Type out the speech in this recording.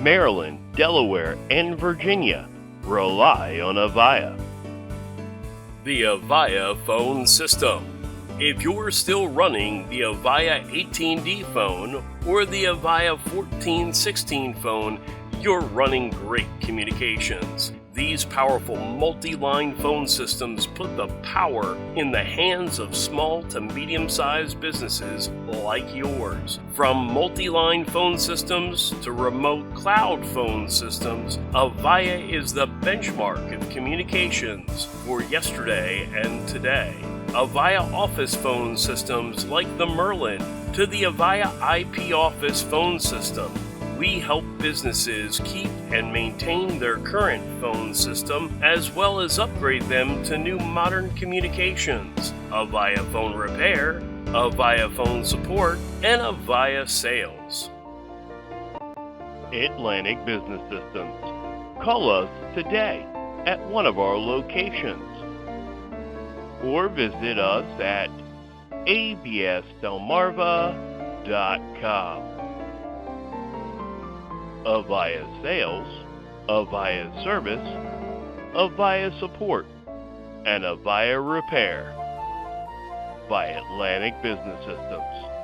Maryland, Delaware, and Virginia rely on Avaya. The Avaya Phone System. If you're still running the Avaya 18D phone or the Avaya 1416 phone, you're running great communications. These powerful multi-line phone systems put the power in the hands of small to medium-sized businesses like yours. From multi-line phone systems to remote cloud phone systems, Avaya is the benchmark of communications for yesterday and today. Avaya Office phone systems like the Merlin to the Avaya IP Office phone system. We help businesses keep and maintain their current phone system as well as upgrade them to new modern communications. Avaya Phone Repair, Avaya Phone Support, and Avaya Sales. Atlantic Business Systems. Call us today at one of our locations or visit us at absdelmarva.com. Avaya Sales, Avaya Service, Avaya Support, and Avaya Repair by Atlantic Business Systems.